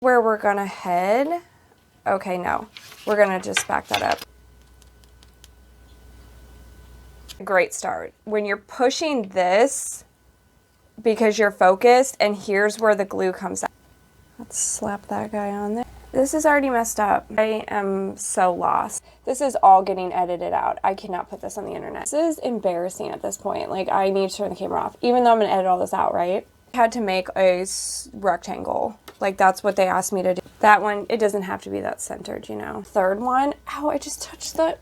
Where we're gonna head. Okay, no, we're gonna just back that up. Great start. When you're pushing this because you're focused, and here's where the glue comes out. Let's slap that guy on there. This is already messed up. I am so lost. This is all getting edited out. I cannot put this on the internet. This is embarrassing at this point. Like, I need to turn the camera off, even though I'm gonna edit all this out, right? I had to make a rectangle. Like, that's what they asked me to do. That one, it doesn't have to be that centered, you know. Third one, ow, I just touched the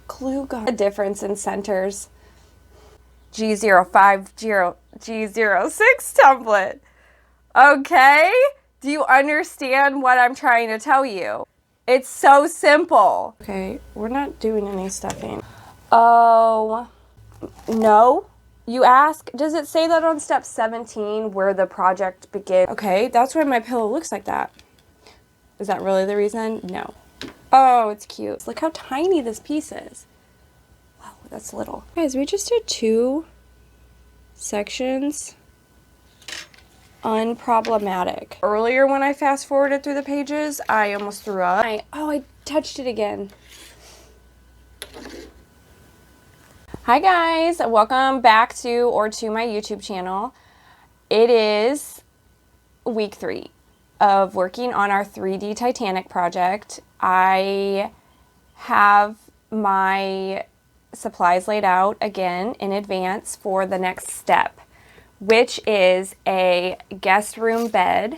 glue gun. A difference in centers. G050, G06 template. Okay? Do you understand what I'm trying to tell you? It's so simple. Okay, we're not doing any stuffing. Oh, no. You ask, does it say that on step 17 where the project begins? Okay, that's why my pillow looks like that. Is that really the reason? No. Oh, it's cute. Look how tiny this piece is. Wow, that's little. Guys, we just did 2 sections. Unproblematic. Earlier when I fast forwarded through the pages, I almost threw up. I touched it again. Hi guys, welcome back to my YouTube channel. It is week 3 of working on our 3D Titanic project. I have my supplies laid out again in advance for the next step, which is a guest room bed.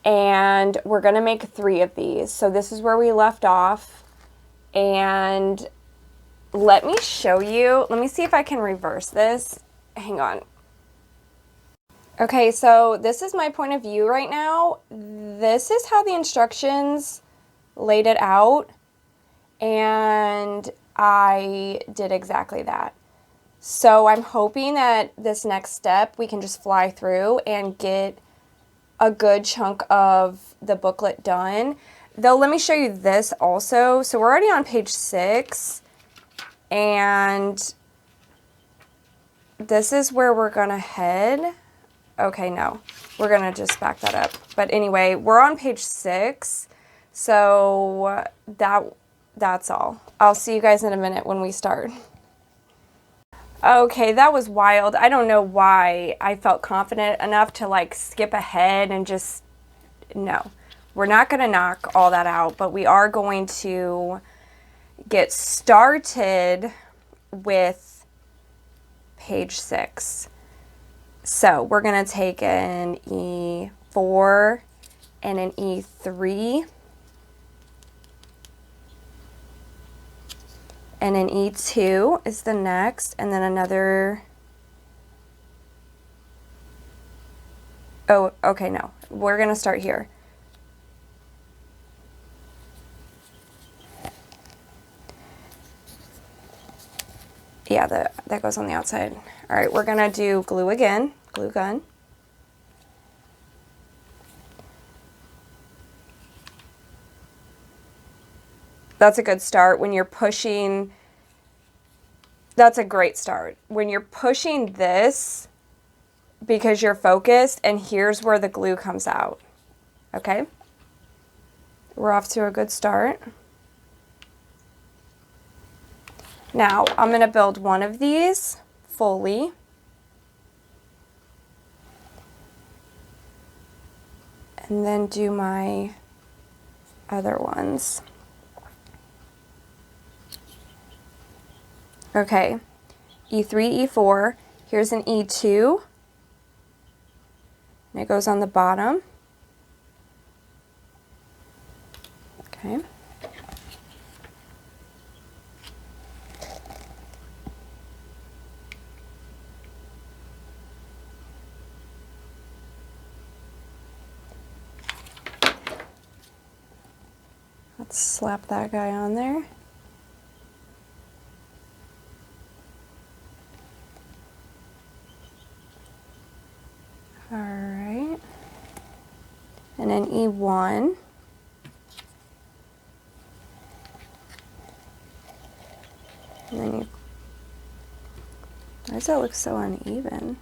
And we're gonna make 3 of these. So this is where we left off. And let me show you, let me see if I can reverse this. Hang on. Okay, so this is my point of view right now. This is how the instructions laid it out. And I did exactly that. So I'm hoping that this next step we can just fly through and get a good chunk of the booklet done. Though, let me show you this also. So we're already on page 6. And this is where we're gonna head. Okay, no, we're gonna just back that up. But anyway, we're on page 6. So that's all. I'll see you guys in a minute when we start. Okay, that was wild. I don't know why I felt confident enough to like skip ahead and just, no. We're not gonna knock all that out, but we are going to get started with page 6. So we're gonna take an E4 and an E3. And an E2 is the next, and then another, oh, okay, no, we're gonna start here. Yeah, that goes on the outside. All right, we're gonna do glue again, glue gun. That's a good start when you're pushing. That's a great start. When you're pushing this because you're focused, and here's where the glue comes out. Okay? We're off to a good start. Now, I'm going to build one of these fully. And then do my other ones. Okay, E3, E4, here's an E2, and it goes on the bottom. Okay. Let's slap that guy on there. All right, and then E1. And then you, why does that look so uneven?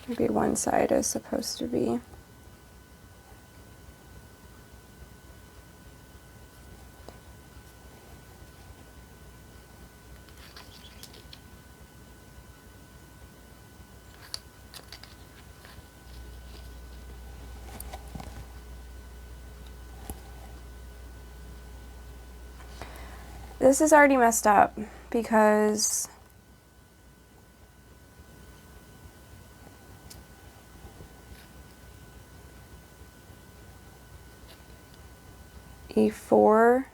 Maybe one side is supposed to be. This is already messed up because E4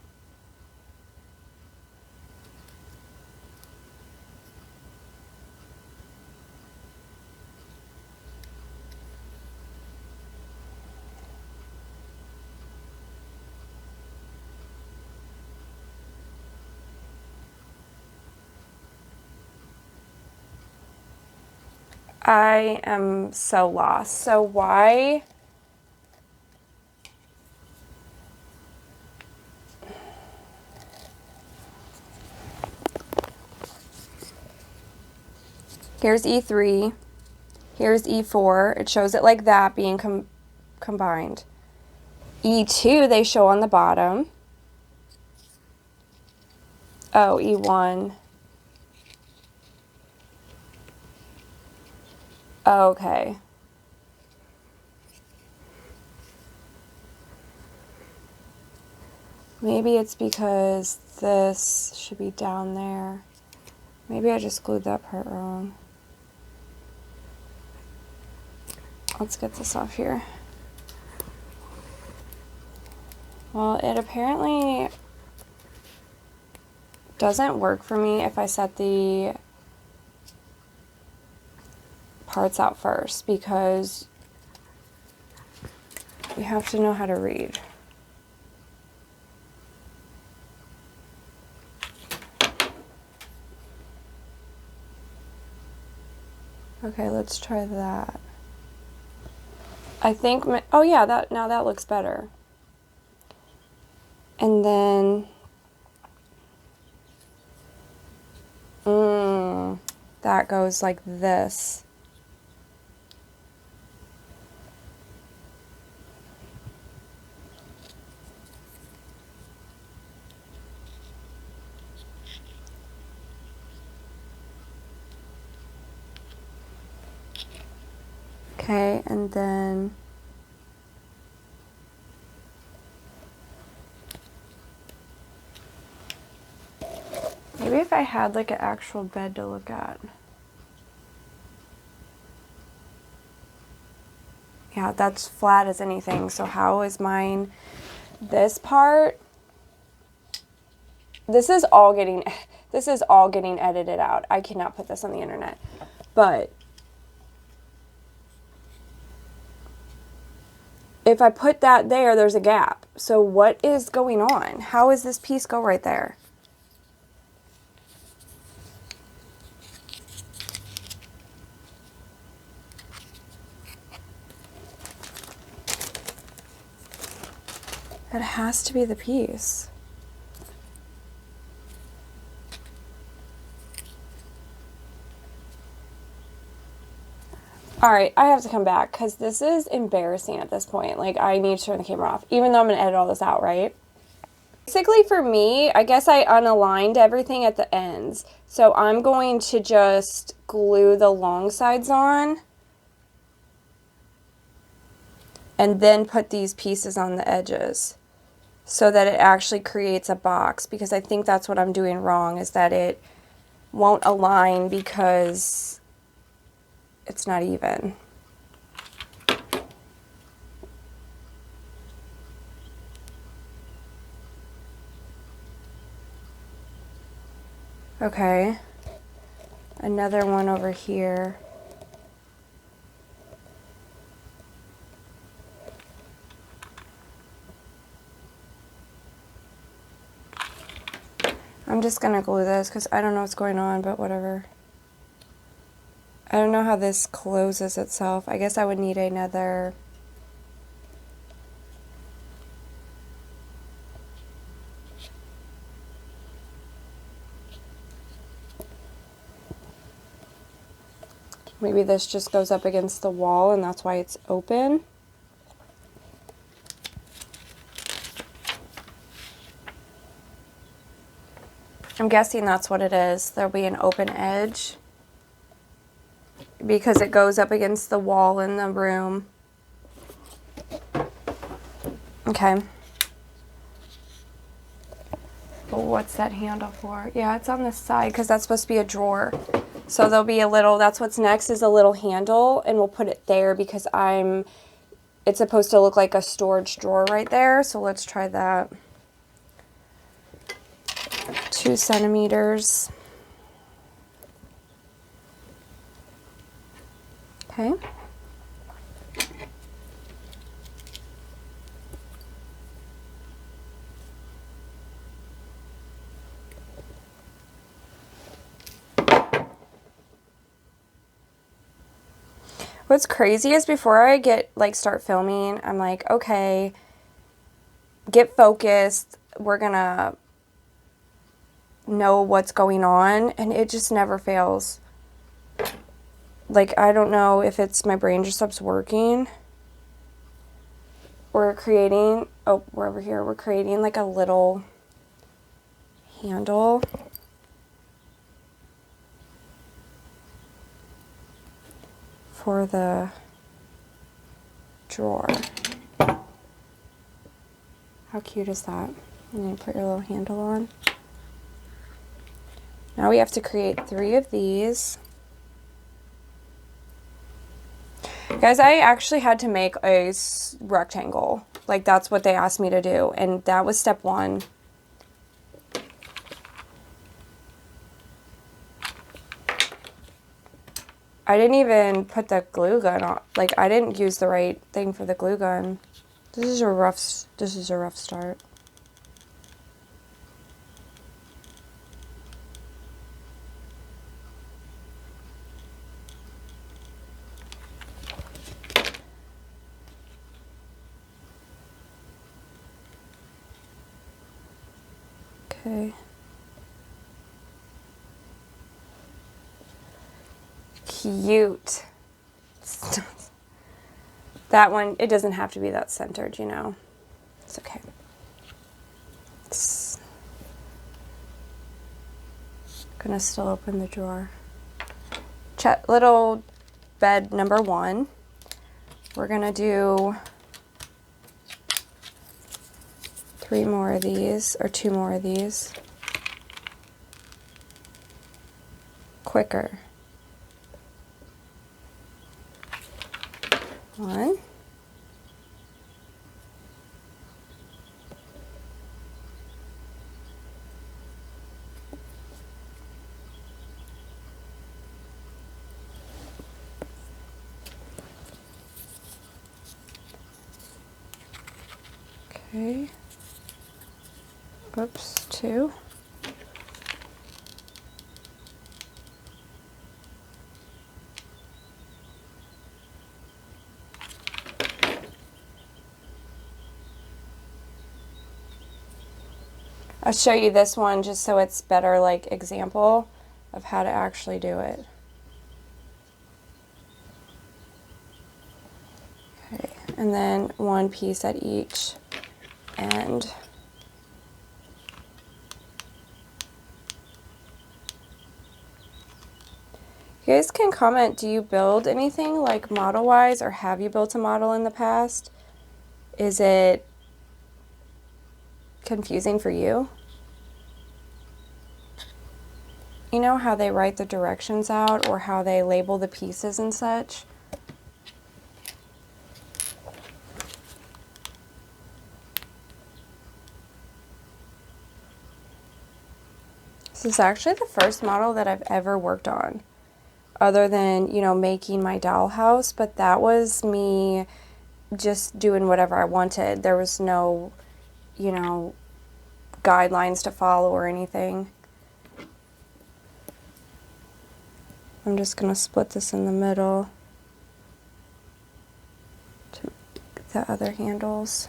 I am so lost. So why? Here's E3. Here's E4. It shows it like that being combined. E2 they show on the bottom. Oh, E1. Okay. Maybe it's because this should be down there. Maybe I just glued that part wrong. Let's get this off here. Well, it apparently doesn't work for me if I set the parts out first, because you have to know how to read. Okay, let's try that. I think, oh yeah, now that looks better. And then, that goes like this. Okay, and then maybe if I had like an actual bed to look at. Yeah, that's flat as anything. So how is mine? This part, this is all getting edited out. I cannot put this on the internet. But if I put that there, there's a gap. So what is going on? How does this piece go right there? That has to be the piece. All right, I have to come back because this is embarrassing at this point. Like, I need to turn the camera off, even though I'm going to edit all this out, right? Basically, for me, I guess I unaligned everything at the ends. So I'm going to just glue the long sides on and then put these pieces on the edges so that it actually creates a box, because I think that's what I'm doing wrong, is that it won't align because it's not even. Okay, another one over here. I'm just gonna glue this because I don't know what's going on, but whatever. I don't know how this closes itself. I guess I would need another. Maybe this just goes up against the wall and that's why it's open. I'm guessing that's what it is. There'll be an open edge because it goes up against the wall in the room. Okay. Well, what's that handle for? Yeah, it's on this side because that's supposed to be a drawer. So there'll be a little, that's what's next is a little handle, and we'll put it there because it's supposed to look like a storage drawer right there. So let's try that. 2 centimeters. Okay. What's crazy is before I start filming, I'm like, okay, get focused. We're gonna know what's going on, and it just never fails. Like, I don't know if it's my brain just stops working. We're creating, oh, we're over here. We're creating like a little handle for the drawer. How cute is that? And then put your little handle on. Now we have to create 3 of these. Guys, I actually had to make a rectangle. Like, that's what they asked me to do. And that was step 1. I didn't even put the glue gun on. Like, I didn't use the right thing for the glue gun. This is a rough start. Okay. Cute. That one, it doesn't have to be that centered, you know. It's okay. It's gonna still open the drawer. Little bed number 1. We're gonna do 3 more of these, or 2 more of these. Quicker. 1. Okay. Oops, 2. I'll show you this one just so it's better, like, example of how to actually do it. Okay, and then 1 piece at each end. You guys can comment, do you build anything like model-wise, or have you built a model in the past? Is it confusing for you? You know how they write the directions out or how they label the pieces and such? This is actually the first model that I've ever worked on, other than, you know, making my dollhouse, but that was me just doing whatever I wanted. There was no, you know, guidelines to follow or anything. I'm just going to split this in the middle to make the other handles.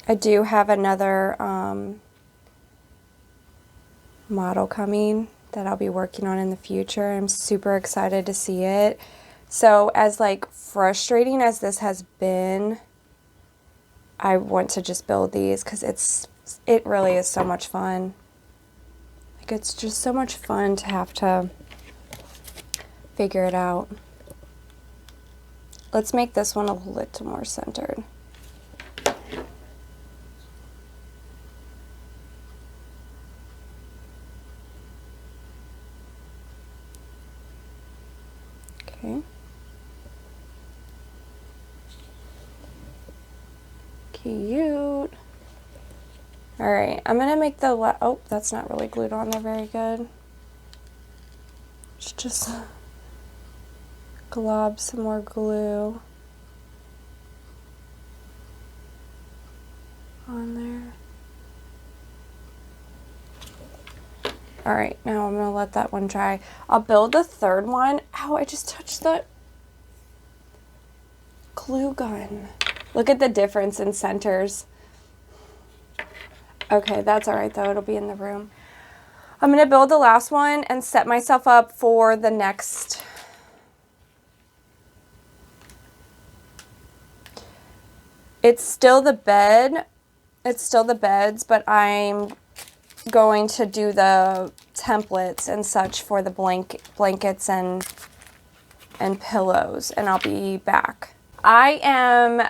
I do have another model coming that I'll be working on in the future. I'm super excited to see it. So as like frustrating as this has been, I want to just build these because it really is so much fun. Like, it's just so much fun to have to figure it out. Let's make this one a little more centered. Okay. Cute. All right, I'm gonna make the oh, that's not really glued on there very good. Let's just glob some more glue on there. All right, now I'm gonna let that one dry. I'll build the third one. Ow, I just touched the glue gun. Look at the difference in centers. Okay, that's all right though, it'll be in the room. I'm gonna build the last one and set myself up for the next. It's still the bed, it's still the beds, but I'm going to do the templates and such for the blankets and pillows, and I'll be back. I am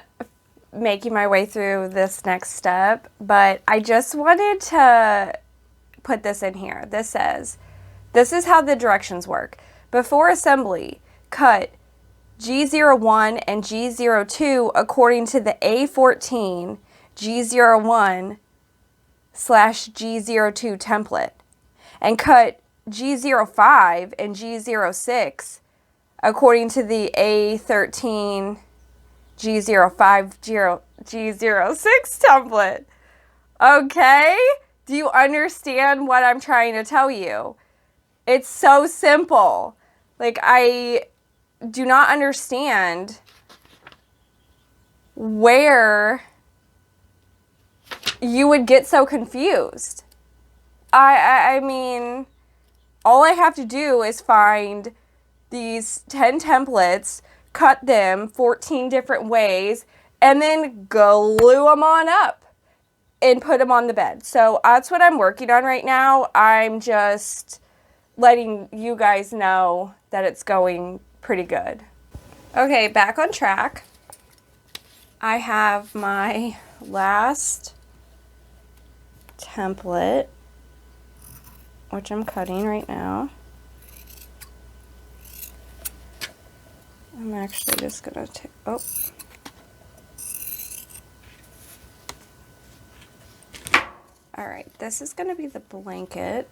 making my way through this next step, but I just wanted to put this in here. This says, this is how the directions work. Before assembly, cut G01 and G02 according to the A14 G01 / G02 template, and cut G05 and G06 according to the A13 G05 G06 template. Okay? Do you understand what I'm trying to tell you? It's so simple. Like, I do not understand where you would get so confused. I mean, all I have to do is find these 10 templates, cut them 14 different ways, and then glue them on up and put them on the bed. So that's what I'm working on right now. I'm just letting you guys know that it's going pretty good. Okay, back on track. I have my last template, which I'm cutting right now. I'm actually just gonna take, oh. All right, this is gonna be the blanket.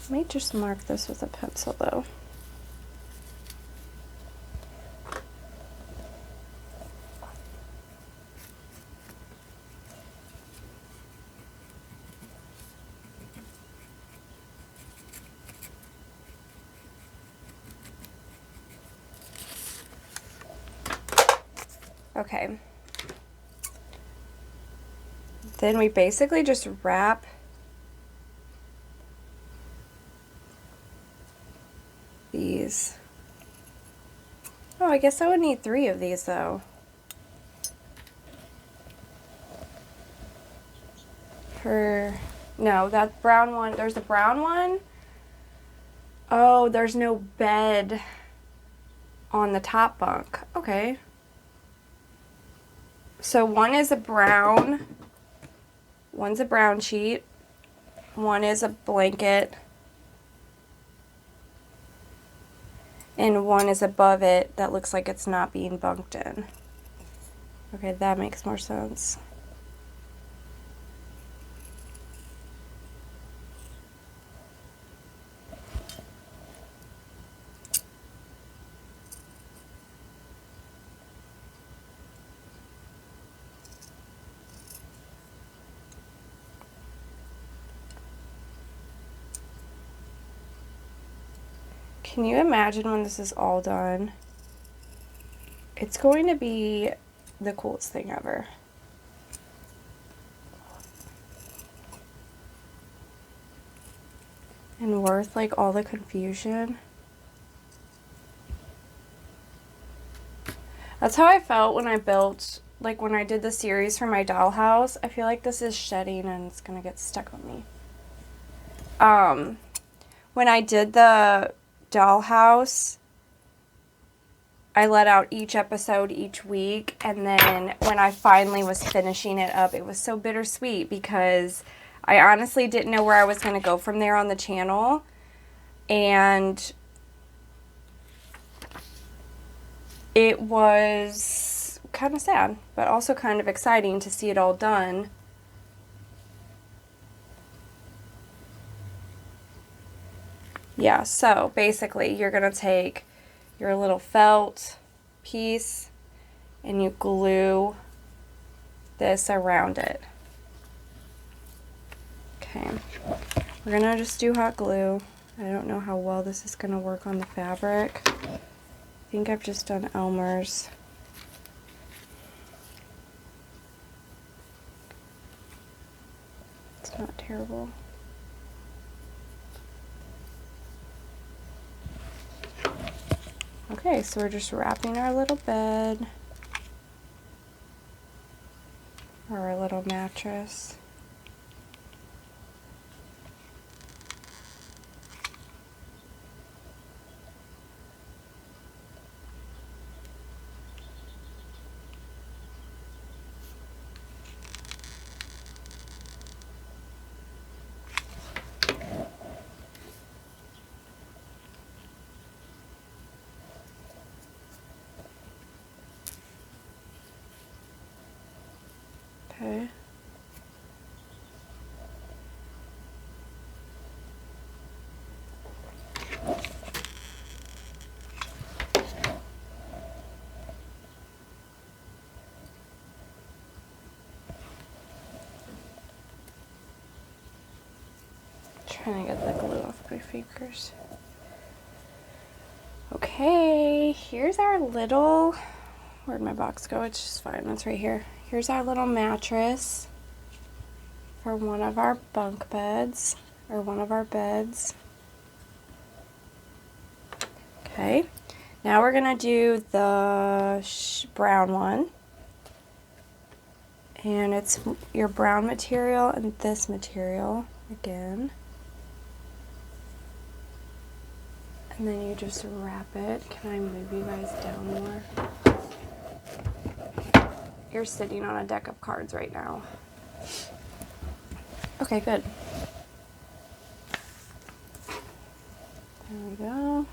Let me just mark this with a pencil though. Okay. Then we basically just wrap these. Oh, I guess I would need 3 of these though. No, that brown one, there's a brown one. Oh, there's no bed on the top bunk. Okay. So one is a brown, one's a brown sheet, one is a blanket, and one is above it that looks like it's not being bunked in. Okay, that makes more sense. Can you imagine when this is all done? It's going to be the coolest thing ever. And worth like all the confusion. That's how I felt when I built, like when I did the series for my dollhouse. I feel like this is shedding and it's gonna get stuck on me. When I did the dollhouse, I let out each episode each week, and then when I finally was finishing it up, it was so bittersweet because I honestly didn't know where I was going to go from there on the channel, and it was kind of sad, but also kind of exciting to see it all done. Yeah, so basically you're going to take your little felt piece and you glue this around it. Okay, we're gonna just do hot glue. I don't know how well this is gonna work on the fabric. I think I've just done Elmer's. It's not terrible. Okay, so we're just wrapping our little bed, or our little mattress. Okay. Trying to get the glue off my fingers. Okay, here's our little, where'd my box go? It's just fine, it's right here. Here's our little mattress for one of our bunk beds, or one of our beds. Okay, now we're gonna do the brown one. And it's your brown material and this material again. And then you just wrap it. Can I move you guys down more? You're sitting on a deck of cards right now. Okay, good. There we go.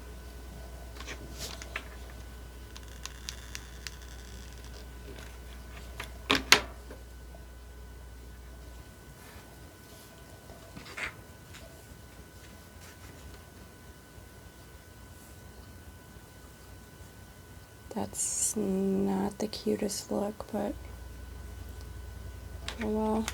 That's not the cutest look, but oh well.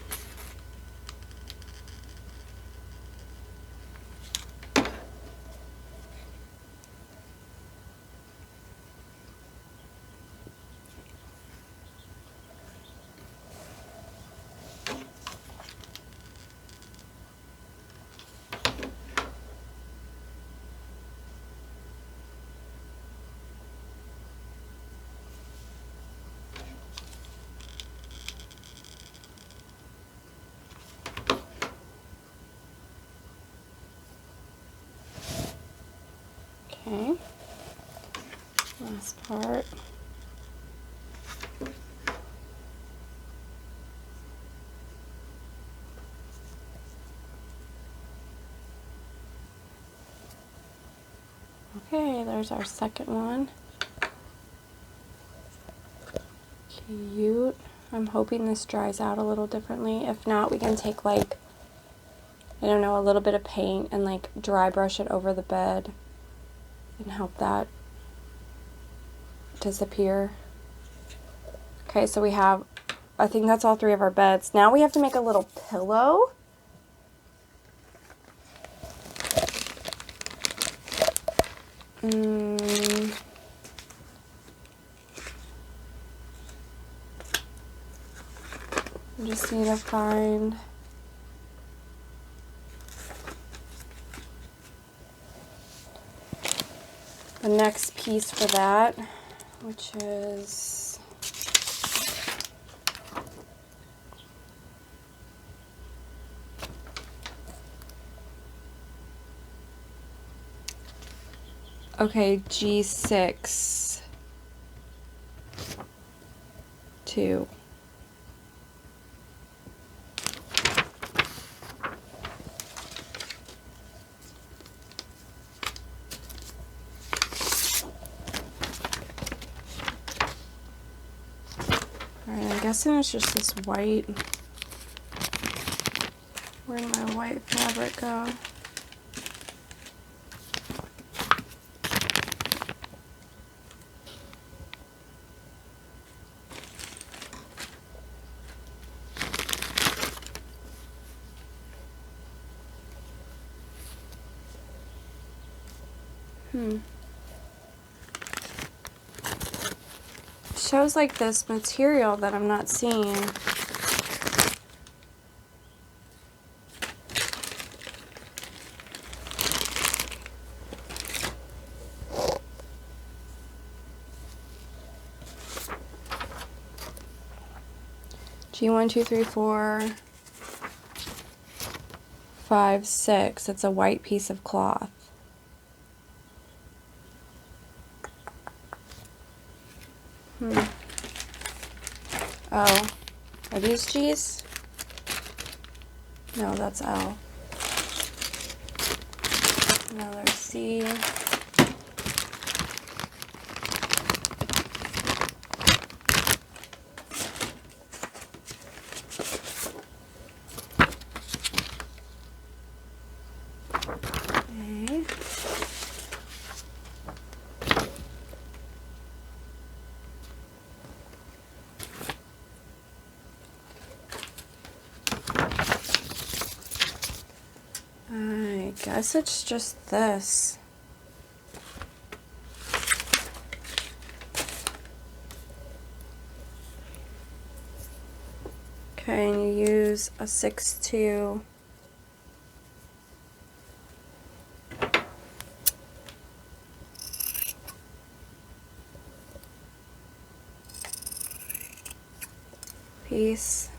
Okay, last part. Okay, there's our second one. Cute. I'm hoping this dries out a little differently. If not, we can take like, I don't know, a little bit of paint and like dry brush it over the bed and help that disappear. Okay, so we have, I think that's all three of our beds. Now we have to make a little pillow. I just need to find the next piece for that, which is okay, G6 2. Alright, I'm guessing it's just this white. Where'd my white fabric go? Shows like this material that I'm not seeing. G1, 2, 3, 4, 5, 6. It's a white piece of cloth. Oh, are these G's? No, that's L. Another C. Okay. I guess it's just this. Okay, and you use a 6-2. Piece.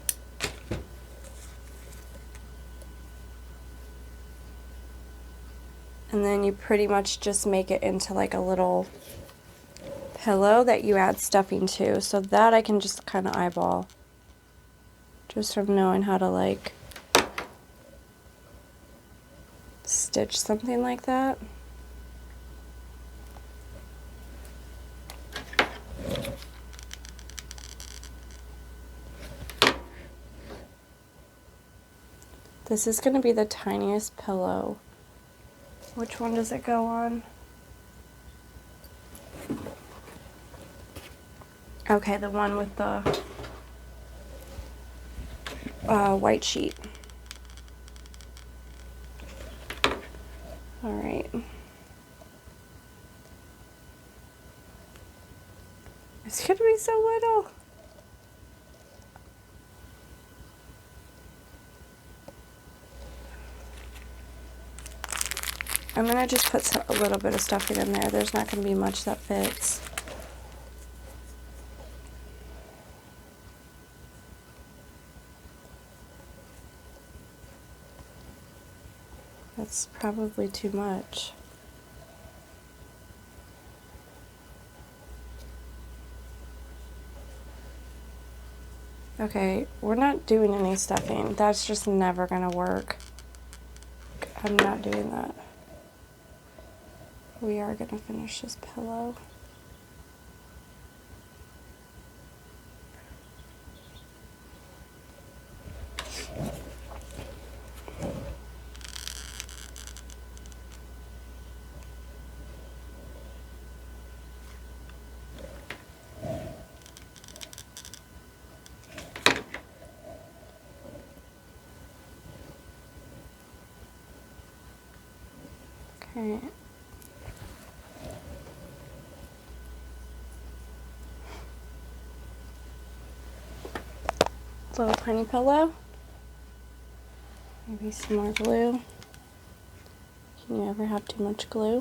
And then you pretty much just make it into like a little pillow that you add stuffing to. So that I can just kind of eyeball. Just from knowing how to like stitch something like that. This is going to be the tiniest pillow. Which one does it go on? Okay, the one with the white sheet. All right. It's going to be so little. I'm going to just put a little bit of stuffing in there. There's not going to be much that fits. That's probably too much. Okay, we're not doing any stuffing. That's just never going to work. I'm not doing that. We are going to finish this pillow. Okay. Little tiny pillow. Maybe some more glue. Can you ever have too much glue?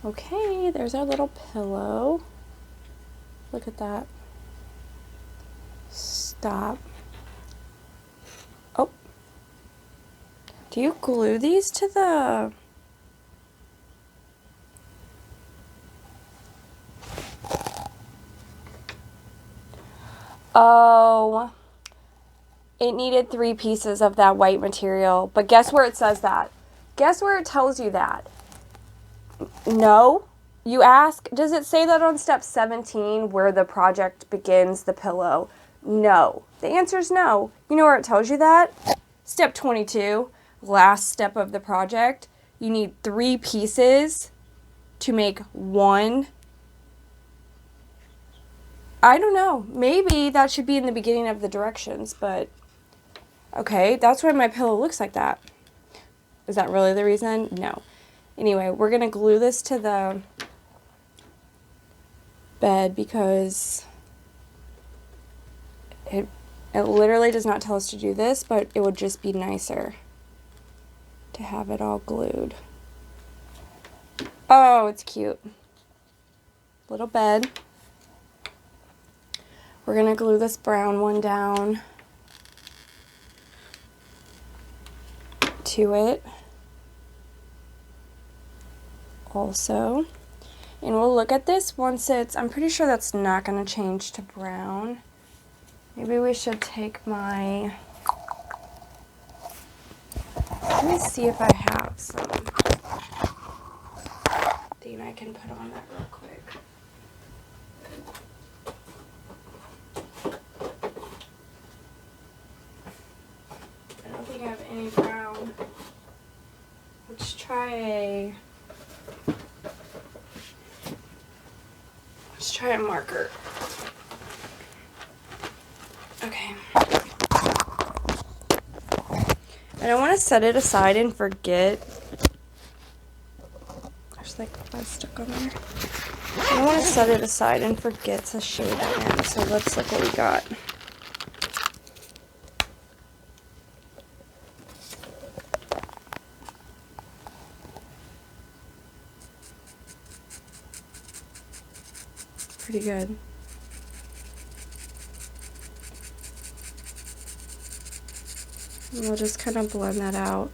Okay, there's our little pillow. Look at that. Stop. Oh. Do you glue these to the... Oh. It needed 3 pieces of that white material. But guess where it says that? Guess where it tells you that? No. You ask, does it say that on step 17 where the project begins, the pillow? No. The answer is no. You know where it tells you that? Step 22, last step of the project. You need 3 pieces to make 1. I don't know. Maybe that should be in the beginning of the directions, but okay, that's why my pillow looks like that. Is that really the reason? No. Anyway, we're going to glue this to the bed because it literally does not tell us to do this, but it would just be nicer to have it all glued. Oh, it's cute. Little bed. We're going to glue this brown one down to it also. And we'll look at this once it's, I'm pretty sure that's not going to change to brown. Maybe we should take my, let me see if I have some thing I can put on that real quick. I don't think I have any brown. Let's try a marker. Okay. I don't want to set it aside and forget. There's like clay stuck on there. I don't want to set it aside and forget to shade it in. So let's look what we got. Pretty good. And we'll just kind of blend that out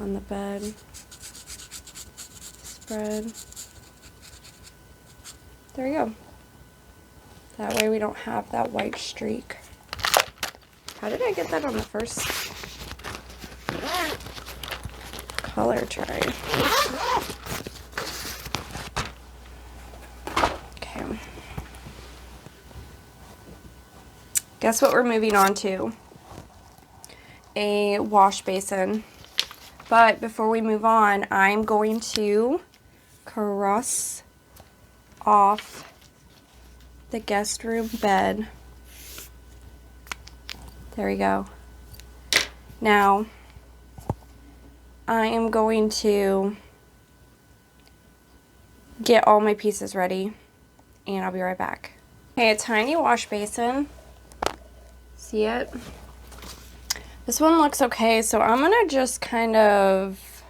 on the bed. Spread. There we go. That way we don't have that white streak. How did I get that on the first color try? Okay. Guess what we're moving on to? A wash basin. But before we move on, I'm going to cross off the guest room bed. There we go. Now, I am going to get all my pieces ready, and I'll be right back. Okay, a tiny wash basin. See it? This one looks okay, so I'm gonna just kind of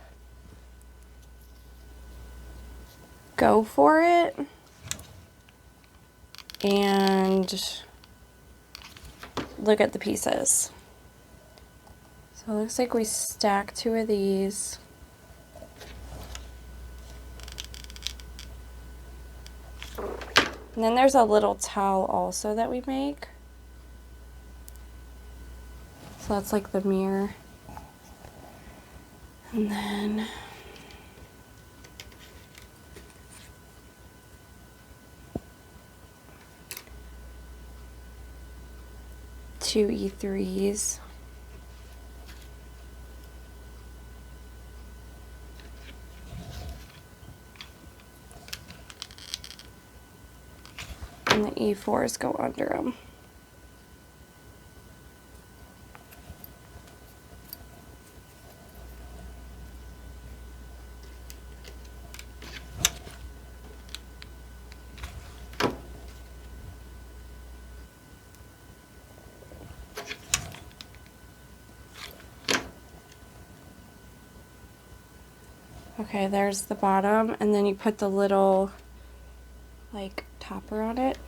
go for it and look at the pieces. So it looks like we stack 2 of these. And then there's a little towel also that we make. So that's like the mirror. And then two E3s. And the E4s go under them. Okay, there's the bottom, and then you put the little, like, topper on it.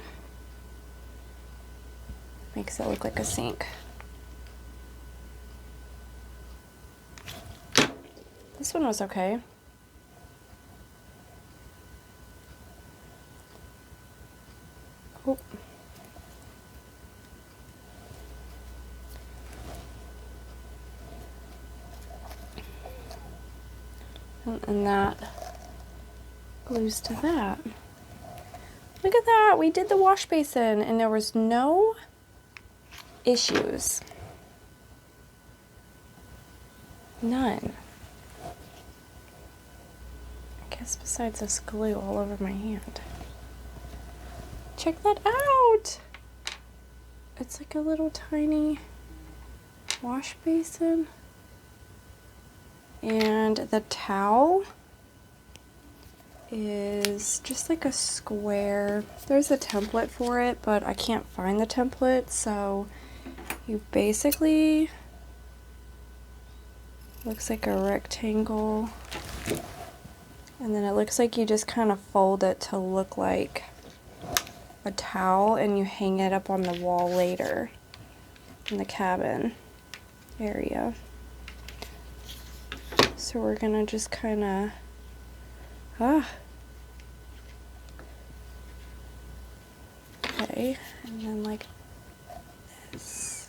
Makes it look like a sink. This one was okay. Oh. And that glues to that. Look at that, we did the wash basin and there was no issues. None. I guess besides this glue all over my hand. Check that out! It's like a little tiny wash basin. And the towel is just like a square. There's a template for it, but I can't find the template, so you basically, looks like a rectangle, and then it looks like you just kind of fold it to look like a towel, and you hang it up on the wall later in the cabin area. So we're gonna just kind of, okay, and then like this.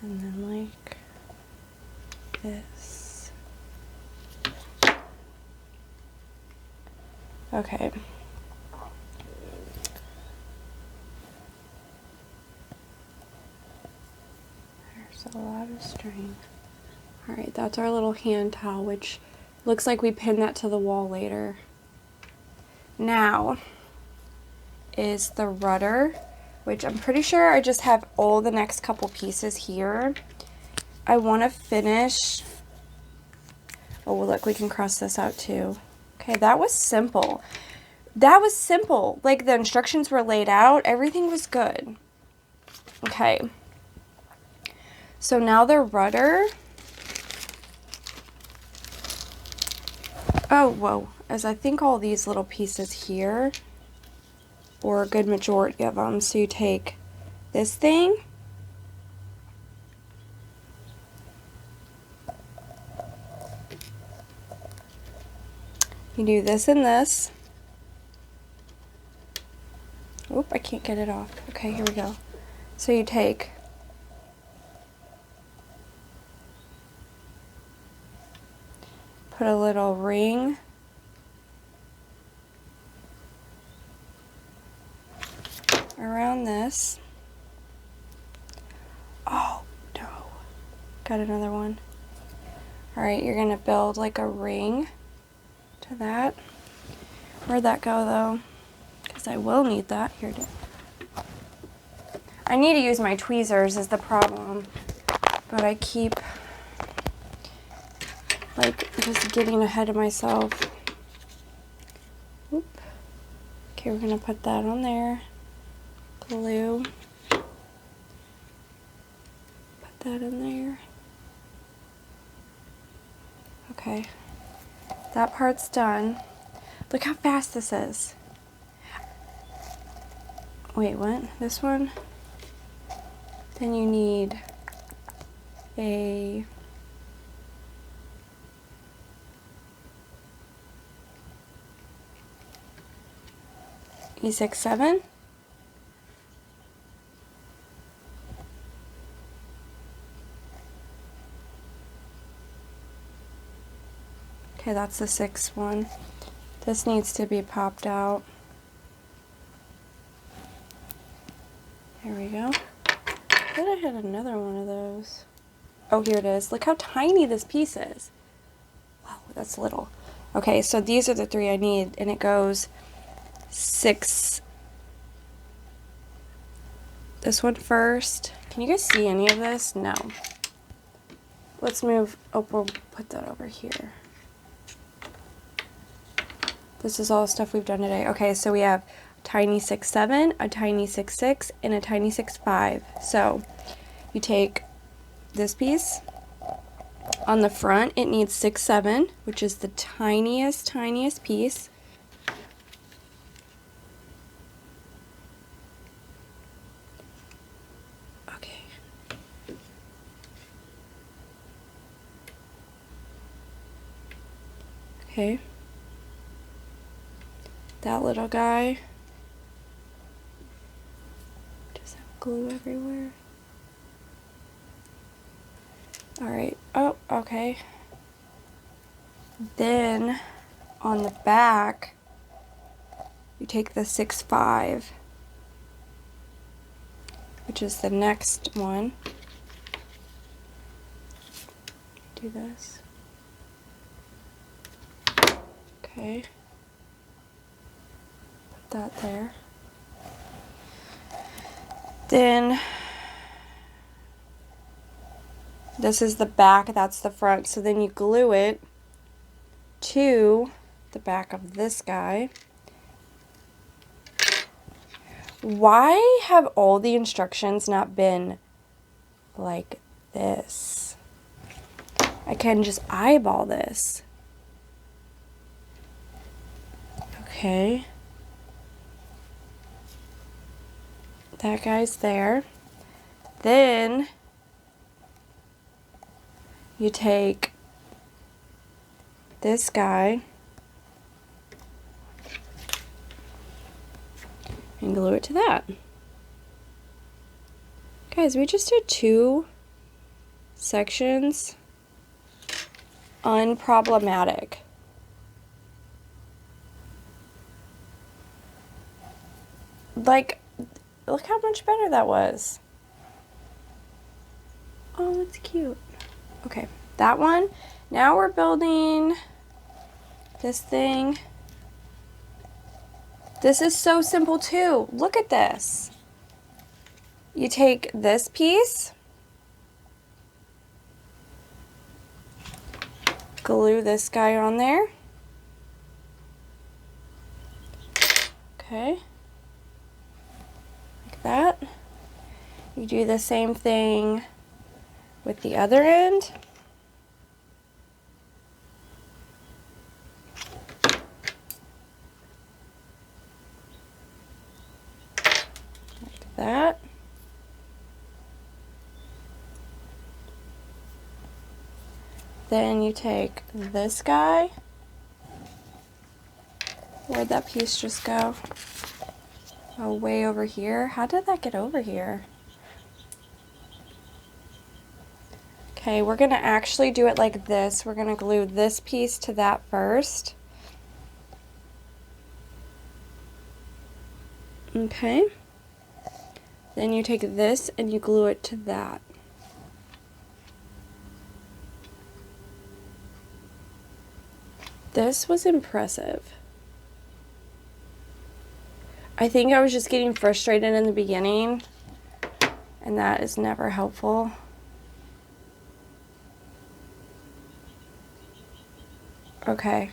And then like this. Okay. There's a lot of string. Alright, that's our little hand towel, which looks like we pinned that to the wall later. Now is the rudder, which I'm pretty sure I just have all the next couple pieces here. I want to finish. Oh, well, look, we can cross this out too. Okay, that was simple. That was simple. Like, the instructions were laid out. Everything was good. Okay. So now the rudder. Oh, whoa. As I think all these little pieces here, or a good majority of them. So you take this thing. You do this and this. Oop, I can't get it off. Okay, here we go. So you take put a little ring around this. Oh, no. Got another one. Alright, you're going to build like a ring to that. Where'd that go, though? Because I will need that. Here it is. I need to use my tweezers is the problem. But I keep, like, just getting ahead of myself. Oop. Okay, we're going to put that on there. Glue. Put that in there. Okay. That part's done. Look how fast this is. Wait, what? This one? Then you need a E67. Okay, that's the 6th one. This needs to be popped out. There we go. I thought I had another one of those. Oh, here it is. Look how tiny this piece is. Wow, that's little. Okay, so these are the 3 I need, and it goes 6. This one first. Can you guys see any of this? No. Let's move. Oh, we'll put that over here. This is all the stuff we've done today. Okay, so we have a tiny 6'7", a tiny 6'6", and a tiny 6'5". So you take this piece. On the front, it needs 6/7, which is the tiniest piece. Okay. Okay. That little guy. Does have glue everywhere? Alright. Oh, okay. Then on the back, you take the 6/5, which is the next one. Do this. Okay. Put that there. Then this is the back, that's the front. So then you glue it to the back of this guy. Why have all the instructions not been like this? I can just eyeball this. Okay. That guy's there. Then you take this guy and glue it to that. Guys, we just did 2 sections. Unproblematic. Like, look how much better that was. Oh, it's cute. Okay, that one. Now we're building this thing. This is so simple too. Look at this. You take this piece, glue this guy on there. Okay. Like that. You do the same thing with the other end. Like that. Then you take this guy. Where'd that piece just go? Oh, way over here. How did that get over here? Okay, we're gonna actually do it like this. We're gonna glue this piece to that first. Okay. Then you take this and you glue it to that. This was impressive. I think I was just getting frustrated in the beginning, and that is never helpful. Okay,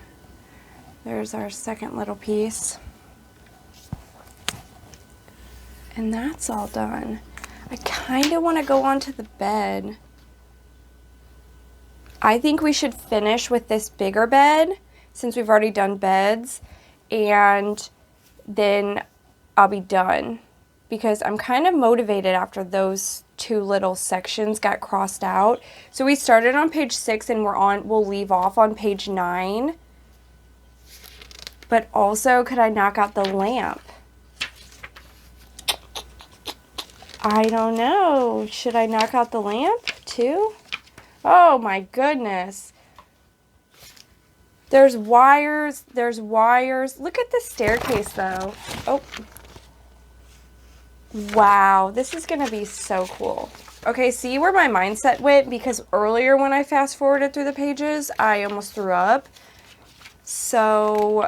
there's our second little piece. And that's all done. I kind of want to go onto the bed. I think we should finish with this bigger bed since we've already done beds, and then I'll be done because I'm kind of motivated after those 2 little sections got crossed out. So we started on page 6 and we'll leave off on page 9. But also, could I knock out the lamp? I don't know. Should I knock out the lamp too? Oh my goodness. There's wires. There's wires. Look at the staircase though. Oh. Wow. This is going to be so cool. Okay, see where my mindset went? Because earlier when I fast forwarded through the pages, I almost threw up. So,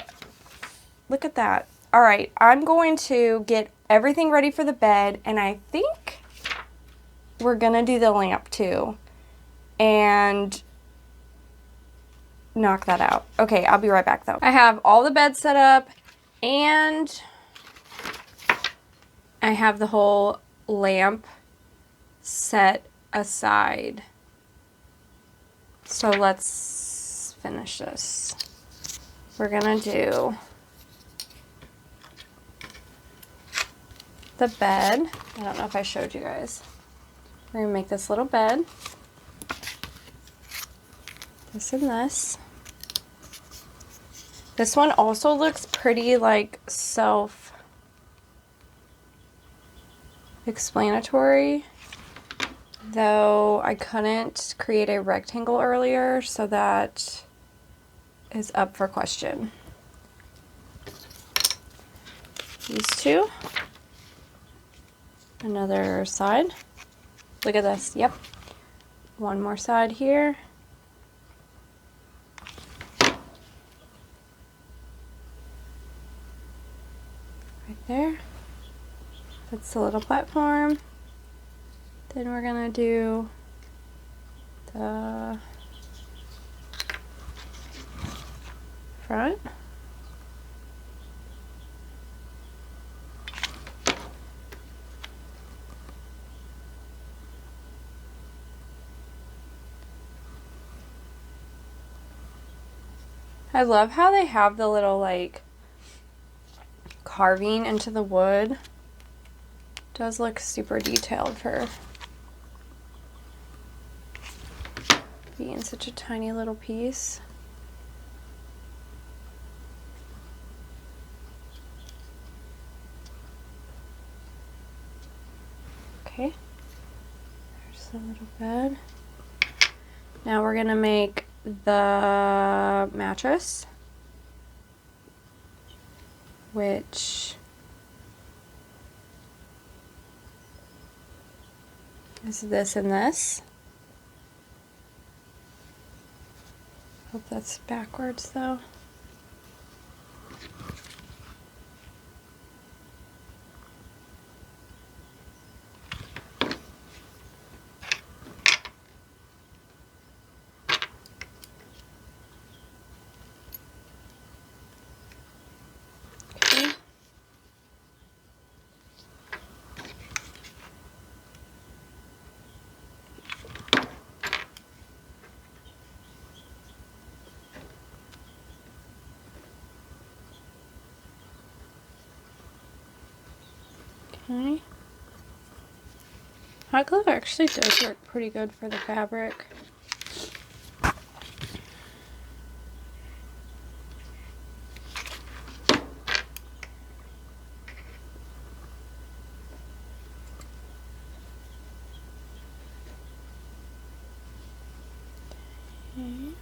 look at that. All right, I'm going to get everything ready for the bed, and I think we're going to do the lamp too. And knock that out. Okay, I'll be right back though. I have all the beds set up, and I have the whole lamp set aside. So let's finish this. We're gonna do the bed. I don't know if I showed you guys. We're gonna make this little bed. This and this. This one also looks pretty like self-explanatory, though I couldn't create a rectangle earlier, so that is up for question. These two. Another side. Look at this. Yep. One more side here. Right there. That's the little platform. Then we're gonna do the front. I love how they have the little like carving into the wood. It does look super detailed for being such a tiny little piece. Okay, there's the little bed. Now we're gonna make the mattress, which is this and this. Hope that's backwards though. Okay. Hot glue actually does work pretty good for the fabric. Okay.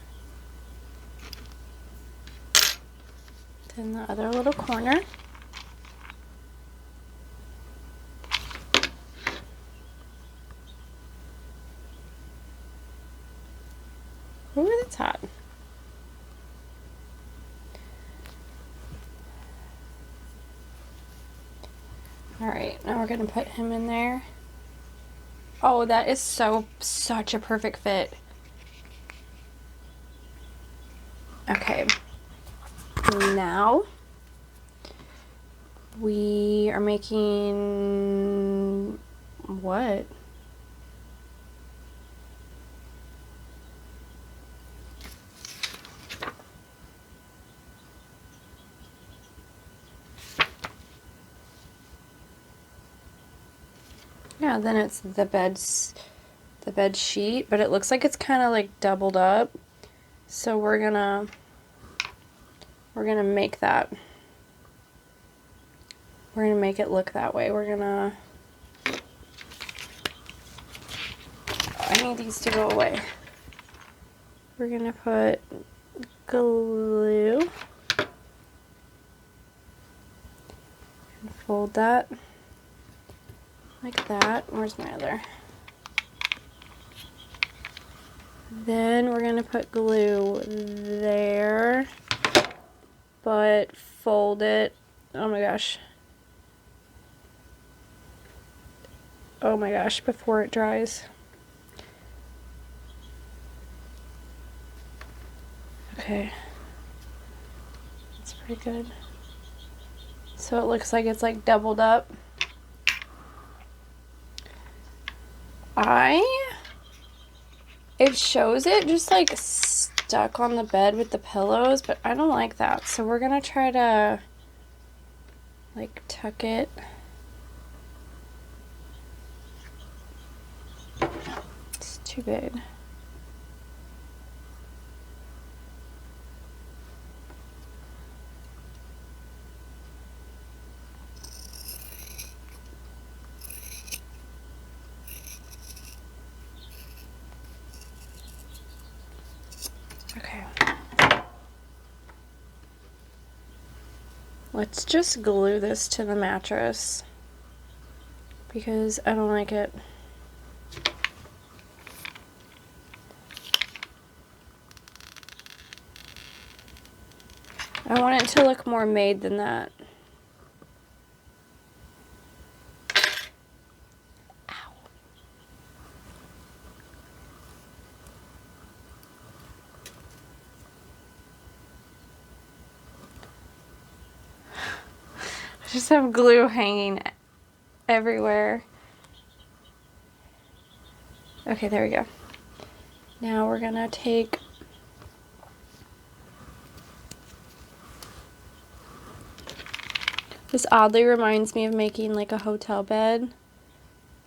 Then the other little corner. Ooh, that's hot. Alright, now we're gonna put him in there. Oh, that is such a perfect fit. Okay. Now we are making what? Yeah, then it's the bed sheet, but it looks like it's kind of like doubled up. So we're gonna make that. We're gonna make it look that way. I need these to go away. We're gonna put glue and fold that like that. Where's my other? Then we're gonna put glue there, but fold it. Oh my gosh. Oh my gosh, before it dries. Okay. That's pretty good. So it looks like it's like doubled up. I It shows it just like stuck on the bed with the pillows, but I don't like that. So we're gonna try to like tuck it. It's too big. Okay. Let's just glue this to the mattress because I don't like it. I want it to look more made than that. Ow. I just have glue hanging everywhere. Okay, there we go. Now we're gonna take this. Oddly reminds me of making like a hotel bed.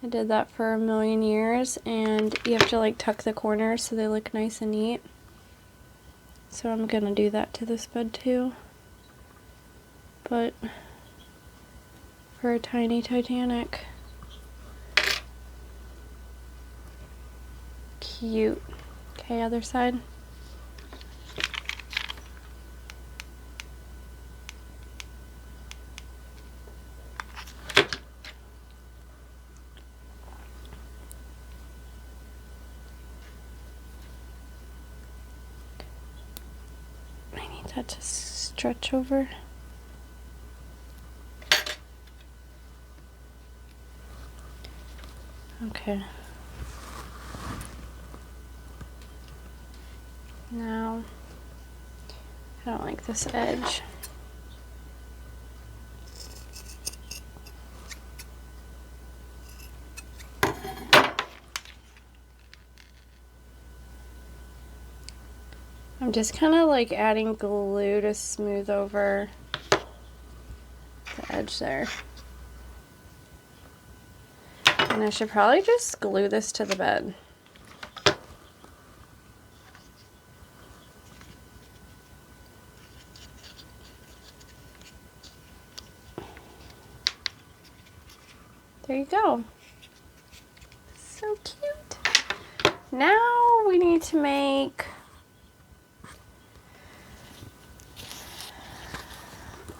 I did that for a million years, and you have to like tuck the corners so they look nice and neat. So I'm gonna do that to this bed too, but for a tiny Titanic. Cute. Okay, other side. I need that to stretch over. Okay. Now, I don't like this edge. I'm just kind of like adding glue to smooth over the edge there. And I should probably just glue this to the bed. There you go. So cute. Now we need to make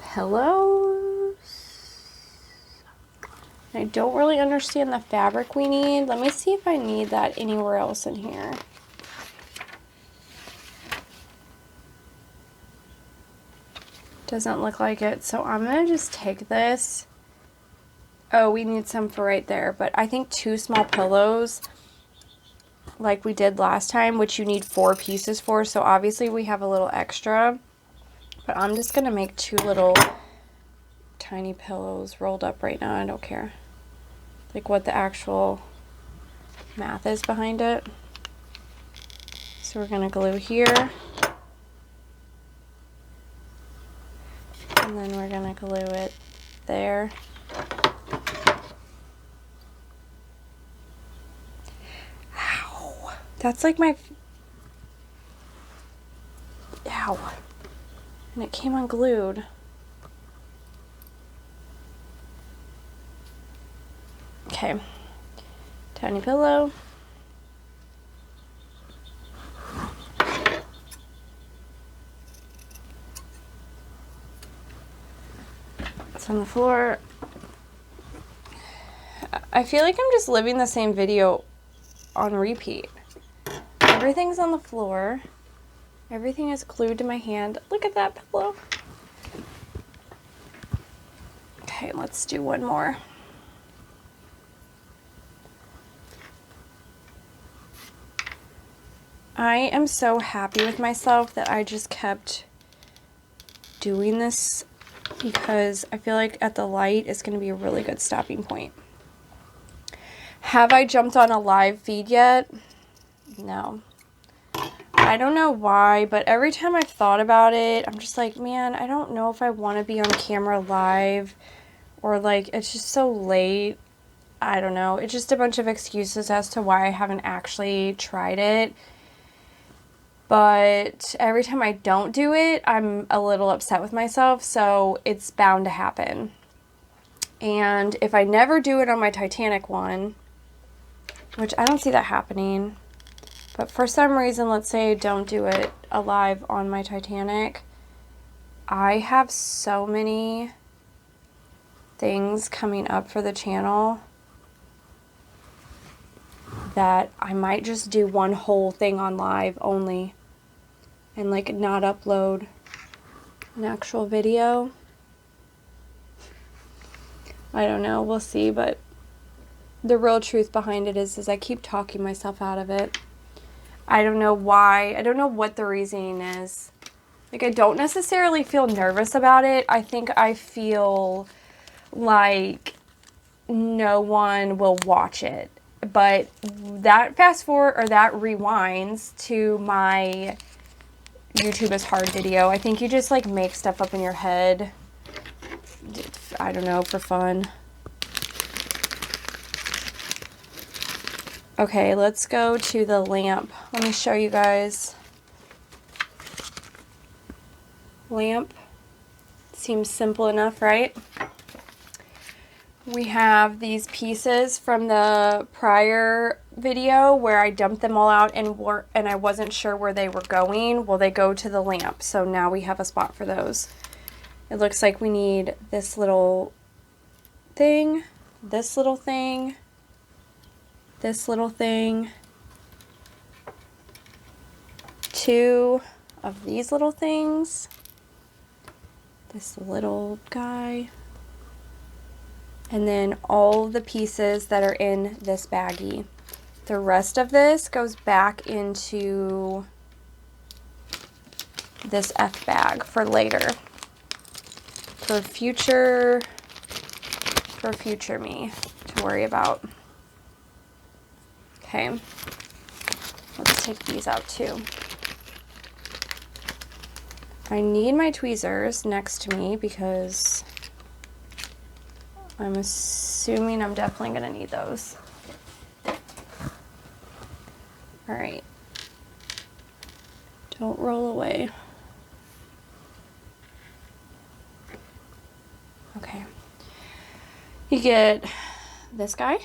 pillows. I don't really understand the fabric we need. Let me see if I need that anywhere else in here. Doesn't look like it, so I'm gonna just take this. Oh, we need some for right there, but I think 2 small pillows like we did last time, which you need 4 pieces for, so obviously we have a little extra, but I'm just gonna make 2 little tiny pillows rolled up right now. I don't care like what the actual math is behind it. So we're gonna glue here, and then we're gonna glue it there. Ow. That's like my... Ow. And it came unglued. Okay. Tiny pillow. It's on the floor. I feel like I'm just living the same video on repeat. Everything's on the floor. Everything is glued to my hand. Look at that pillow. Okay, let's do one more. I am so happy with myself that I just kept doing this, because I feel like at the light it's going to be a really good stopping point. Have I jumped on a live feed yet? No. I don't know why, but every time I've thought about it, I'm just like, man, I don't know if I want to be on camera live, or like, it's just so late. I don't know. It's just a bunch of excuses as to why I haven't actually tried it. But every time I don't do it, I'm a little upset with myself, so it's bound to happen. And if I never do it on my Titanic one, which I don't see that happening, but for some reason, let's say I don't do it alive on my Titanic, I have so many things coming up for the channel that I might just do one whole thing on live only and like not upload an actual video. I don't know, we'll see, but the real truth behind it is I keep talking myself out of it. I don't know why. I don't know what the reasoning is. Like, I don't necessarily feel nervous about it. I think I feel like no one will watch it. But that fast forward, or that rewinds to my YouTube is hard video. I think you just like make stuff up in your head. I don't know, for fun. Okay, let's go to the lamp. Let me show you guys. Lamp. Seems simple enough, right? We have these pieces from the prior video where I dumped them all out and I wasn't sure where they were going. Well, they go to the lamp, so now we have a spot for those. It looks like we need this little thing, this little thing, this little thing, 2 of these little things, this little guy, and then all the pieces that are in this baggie. The rest of this goes back into this F bag for later, for future me to worry about. Okay, let's take these out too. I need my tweezers next to me because I'm assuming I'm definitely going to need those. All right. Don't roll away. Okay. You get this guy.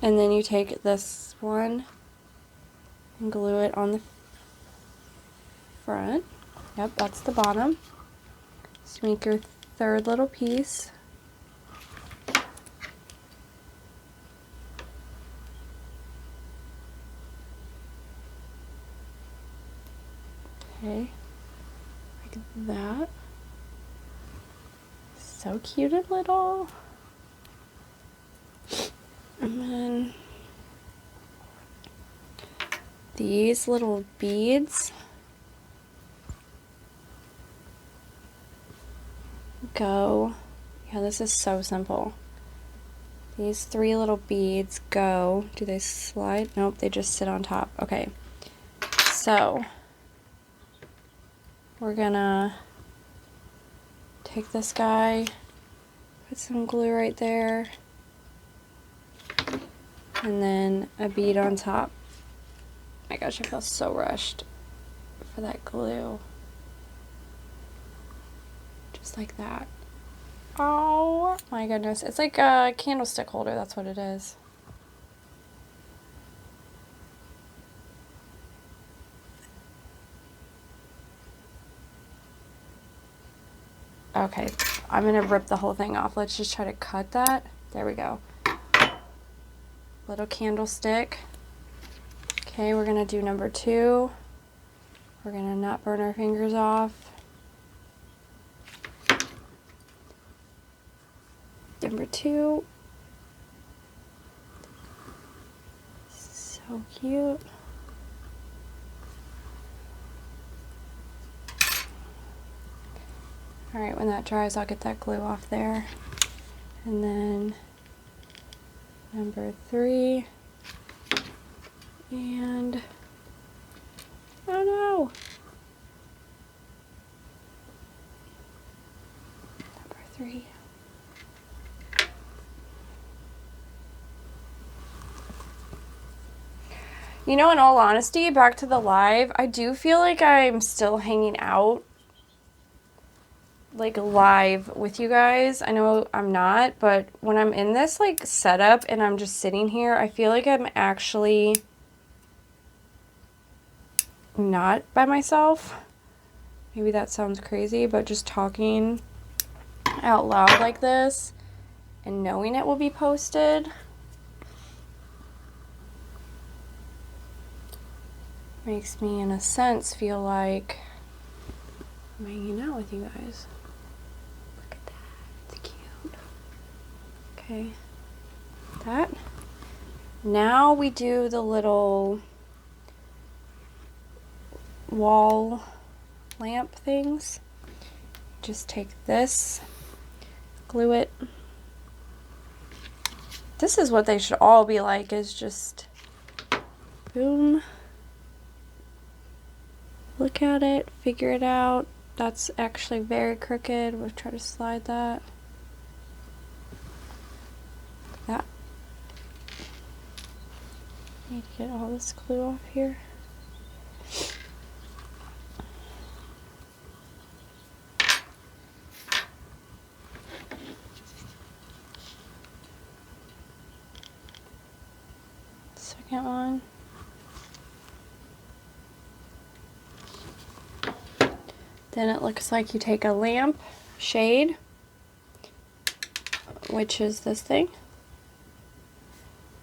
And then you take this one and glue it on the front. Yep, that's the bottom. So make your third little piece. Okay, like that. So cute and little. And then these little beads go, yeah, this is so simple. These 3 little beads go, do they slide? Nope, they just sit on top. Okay, so we're gonna take this guy, put some glue right there, and then a bead on top. Oh my gosh, I feel so rushed for that glue. Just like that. Oh my goodness. It's like a candlestick holder, that's what it is. Okay, I'm gonna rip the whole thing off. Let's just try to cut that. There we go. Little candlestick. Okay, we're gonna do number 2. We're gonna not burn our fingers off. Number 2. So cute. Alright, when that dries, I'll get that glue off there. And then number 3. And, oh no. Number 3. You know, in all honesty, back to the live, I do feel like I'm still hanging out, like, live with you guys. I know I'm not, but when I'm in this, like, setup and I'm just sitting here, I feel like I'm actually not by myself. Maybe that sounds crazy, but just talking out loud like this and knowing it will be posted makes me, in a sense, feel like I'm hanging out with you guys. Look at that. It's cute. Okay. That. Now we do the little wall lamp things. Just take this, glue it. This is what they should all be like, is just boom. Look at it, figure it out. That's actually very crooked. We'll try to slide that. That. Need to get all this glue off here. Second one. Then it looks like you take a lamp shade, which is this thing,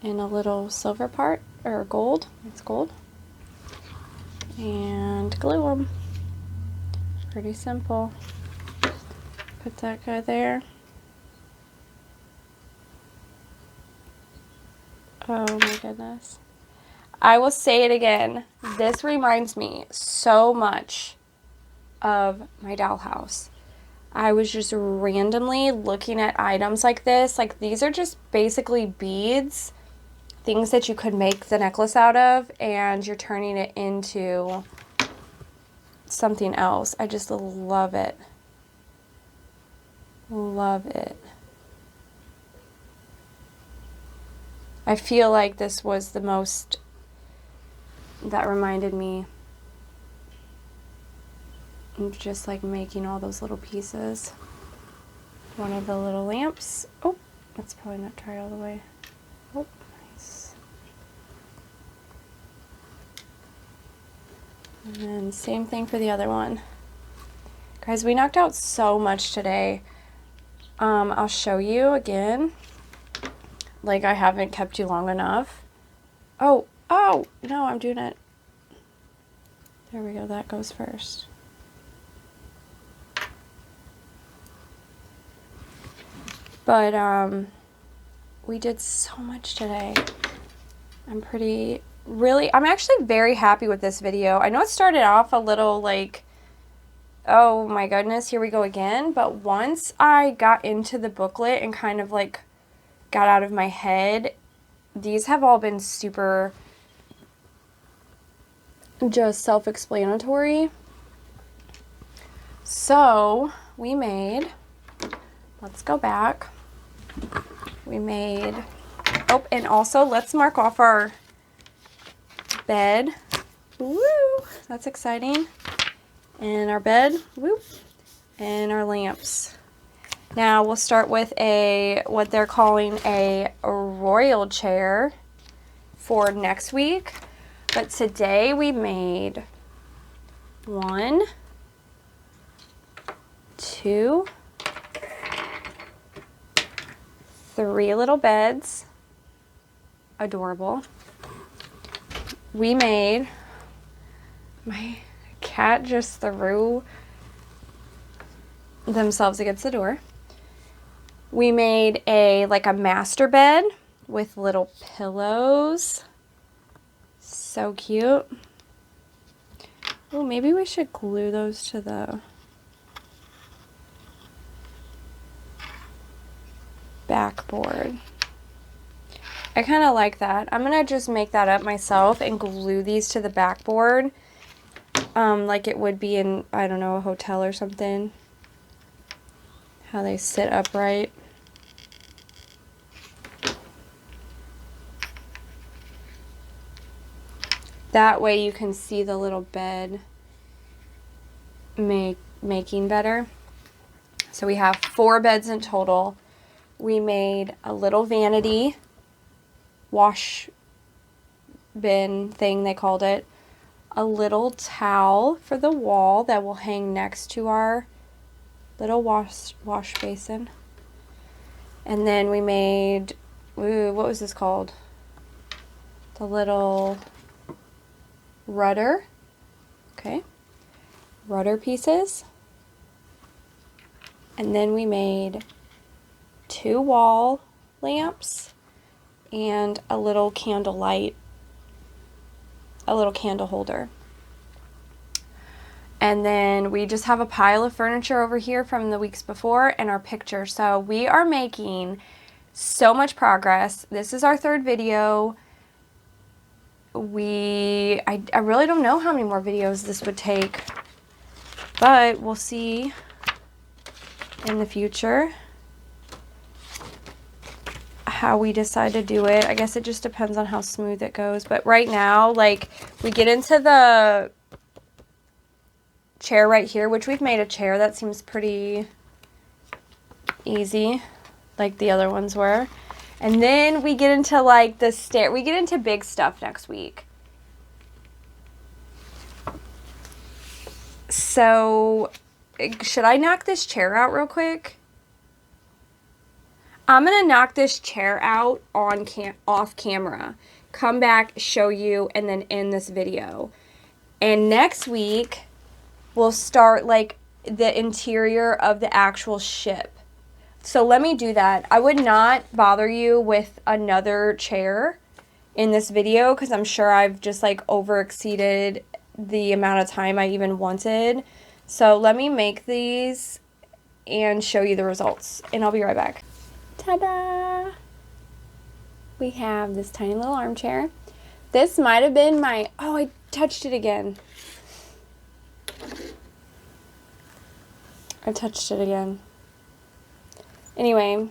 and a little silver part, or gold, it's gold, and glue them. Pretty simple. Put that guy there. Oh my goodness. I will say it again. This reminds me so much of my dollhouse. I was just randomly looking at items like this. Like, these are just basically beads, things that you could make the necklace out of, and you're turning it into something else. I just love it. Love it. I feel like this was the most that reminded me of just like making all those little pieces. One of the little lamps. Oh, that's probably not dried all the way. Oh, nice. And then same thing for the other one. Guys, we knocked out so much today. I'll show you again. Like, I haven't kept you long enough. Oh, no, I'm doing it. There we go, that goes first. But, we did so much today. I'm actually very happy with this video. I know it started off a little like, oh my goodness, here we go again. But once I got into the booklet and kind of like got out of my head, these have all been super just self-explanatory. So we made, let's go back. We made, oh, and also let's mark off our bed. Woo, that's exciting. And our bed, woo, and our lamps. Now we'll start with what they're calling a royal chair for next week. But today we made 1, 2, 3 little beds. Adorable. We made, my cat just threw themselves against the door. We made like a master bed with little pillows. So cute. Oh, maybe we should glue those to the backboard. I kind of like that. I'm going to just make that up myself and glue these to the backboard like it would be in, I don't know, a hotel or something. How they sit upright. That way you can see the little bed making better. So we have 4 beds in total. We made a little vanity wash bin thing, they called it. A little towel for the wall that will hang next to our little wash basin. And then we made, what was this called? The little rudder. Okay. Rudder pieces. And then we made 2 wall lamps and a little candle light, a little candle holder. And then we just have a pile of furniture over here from the weeks before and our picture. So we are making so much progress. This is our 3rd video. I really don't know how many more videos this would take, but we'll see in the future how we decide to do it. I guess it just depends on how smooth it goes. But right now, like, we get into the chair right here, which we've made a chair that seems pretty easy, like the other ones were. And then we get into like the stair. We get into big stuff next week. So, should I knock this chair out real quick? I'm going to knock this chair out on off camera. Come back, show you, and then end this video. And next week, we'll start like the interior of the actual ship. So let me do that. I would not bother you with another chair in this video because I'm sure I've just like over exceeded the amount of time I even wanted. So let me make these and show you the results, and I'll be right back. Ta-da! We have this tiny little armchair. This might have been my, oh, I touched it again. I touched it again. Anyway,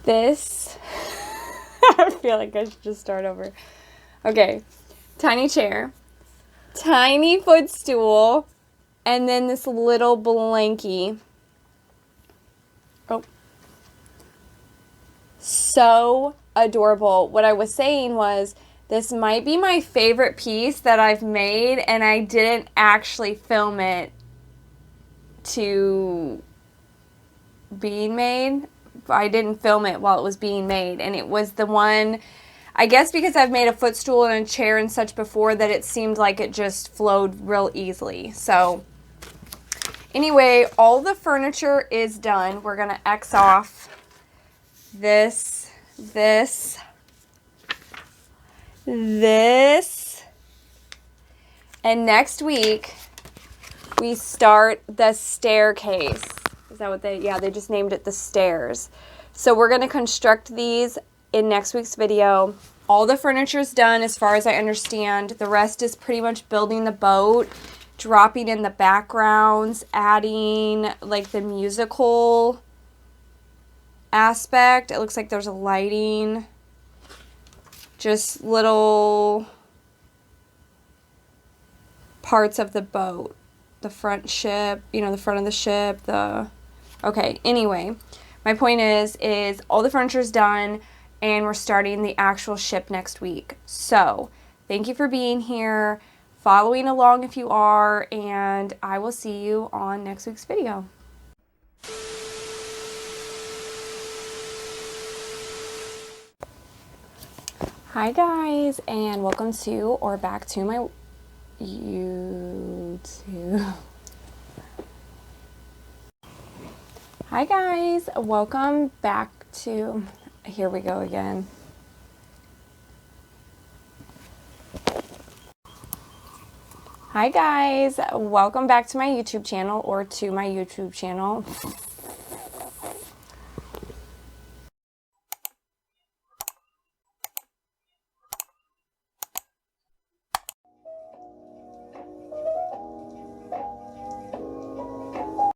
this, I feel like I should just start over. Okay, tiny chair, tiny footstool, and then this little blankie. Oh, so adorable. What I was saying was, this might be my favorite piece that I've made, and I didn't actually film it to being made. I didn't film it while it was being made, and it was the one, I guess because I've made a footstool and a chair and such before, that it seemed like it just flowed real easily. So anyway, all the furniture is done. We're gonna X off this, and next week we start the staircase. Is that what they just named it the stairs. So we're going to construct these in next week's video. All the furniture is done as far as I understand. The rest is pretty much building the boat, dropping in the backgrounds, adding like the musical aspect. It looks like there's a lighting, just little parts of the boat. The front ship, the front of the ship, okay, anyway, my point is all the furniture is done, and we're starting the actual ship next week. So, thank you for being here, following along if you are, and I will see you on next week's video. Hi guys, and welcome to, or back to my YouTube. Hi guys, welcome back to, here we go again. Hi guys, welcome back to my YouTube channel, or to my YouTube channel.